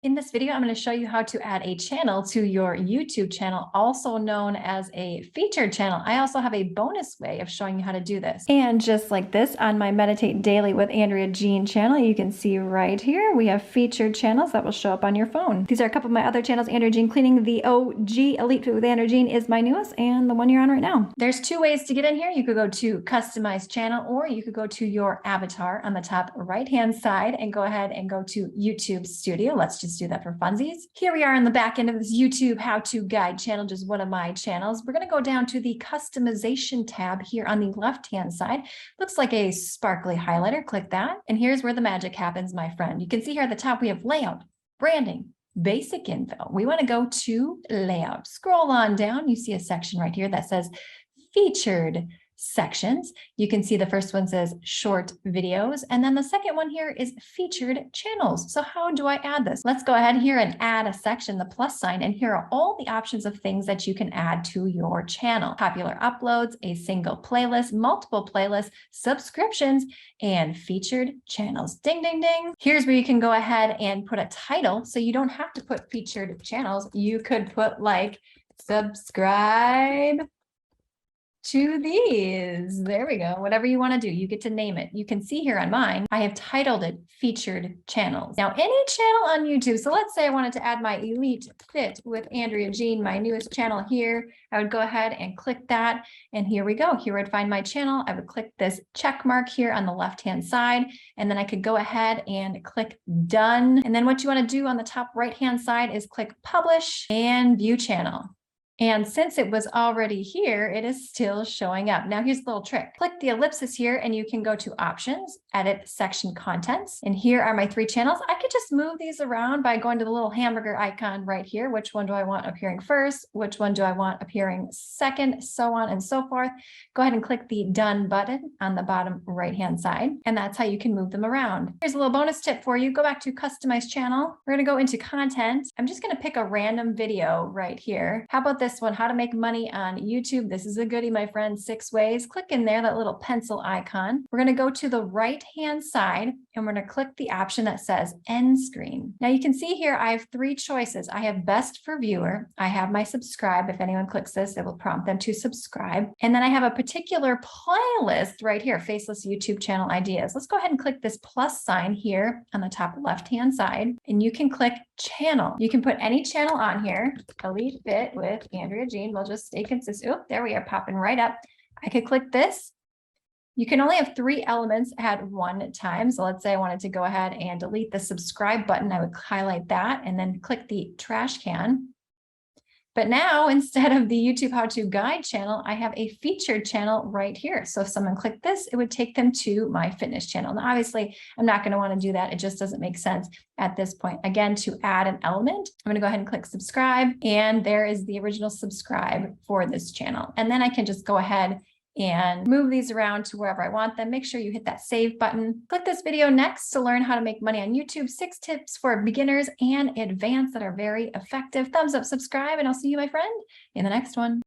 In this video, I'm going to show you how to add a channel to your YouTube channel, also known as a featured channel. I also have a bonus way of showing you how to do this. And just like this, on my Meditate Daily with Andrea Jean channel, you can see right here, we have featured channels that will show up on your phone. These are a couple of my other channels. Andrea Jean Cleaning, the OG Elite Fit with Andrea Jean is my newest, and the one you're on right now. There's two ways to get in here. You could go to Customize Channel, or you could go to your avatar on the top right-hand side and go ahead and go to YouTube Studio. Let's just do that for funsies. Here we are in the back end of this YouTube how-to guide channel, just one of my channels. We're going to go down to the customization tab here on the left-hand side. Looks like a sparkly highlighter. Click that. And here's where the magic happens, my friend. You can see here at the top, we have layout, branding, basic info. We want to go to layout. Scroll on down. You see a section right here that says featured sections. You can see the first one says short videos, and then the second one here is featured channels. So how do I add this? Let's go ahead here and add a section, the plus sign, and here are all the options of things that you can add to your channel. Popular uploads, a single playlist, multiple playlists, subscriptions, and featured channels. Ding, ding, ding. Here's where you can go ahead and put a title. So you don't have to put featured channels. You could put like subscribe to these. There we go. Whatever you want to do, you get to name it. You can see here on mine, I have titled it featured channels. Now, any channel on YouTube. So let's say I wanted to add my Elite Fit with Andrea Jean, my newest channel here. I would go ahead and click that. And here we go. Here I'd find my channel. I would click this check mark here on the left-hand side. And then I could go ahead and click done. And then what you want to do on the top right-hand side is click publish and view channel. And since it was already here, it is still showing up. Now here's a little trick. Click the ellipsis here and you can go to options, edit section contents. And here are my 3 channels. I could just move these around by going to the little hamburger icon right here. Which one do I want appearing first? Which one do I want appearing second? So on and so forth. Go ahead and click the done button on the bottom right-hand side. And that's how you can move them around. Here's a little bonus tip for you. Go back to customize channel. We're going to go into content. I'm just going to pick a random video right here. How about this one, how to make money on YouTube? This is a goodie, my friend, 6 ways. Click in there, that little pencil icon. We're going to go to the right-hand side and we're going to click the option that says end screen. Now you can see here, I have 3 choices. I have best for viewer. I have my subscribe. If anyone clicks this, it will prompt them to subscribe. And then I have a particular playlist right here, Faceless YouTube Channel Ideas. Let's go ahead and click this plus sign here on the top left-hand side, and you can click channel. You can put any channel on here, Elite Fit with Andrea Jean. We'll just stay consistent. Oh, there we are, popping right up. I could click this. You can only have 3 elements at one time. So let's say I wanted to go ahead and delete the subscribe button. I would highlight that and then click the trash can. But now, instead of the YouTube how-to guide channel, I have a featured channel right here. So if someone clicked this, it would take them to my fitness channel. Now, obviously, I'm not going to want to do that. It just doesn't make sense at this point. Again, to add an element, I'm going to go ahead and click subscribe. And there is the original subscribe for this channel. And then I can just go ahead and move these around to wherever I want them. Make sure you hit that save button. Click this video next to learn how to make money on YouTube. 6 tips for beginners and advanced that are very effective. Thumbs up, subscribe, and I'll see you, my friend, in the next one.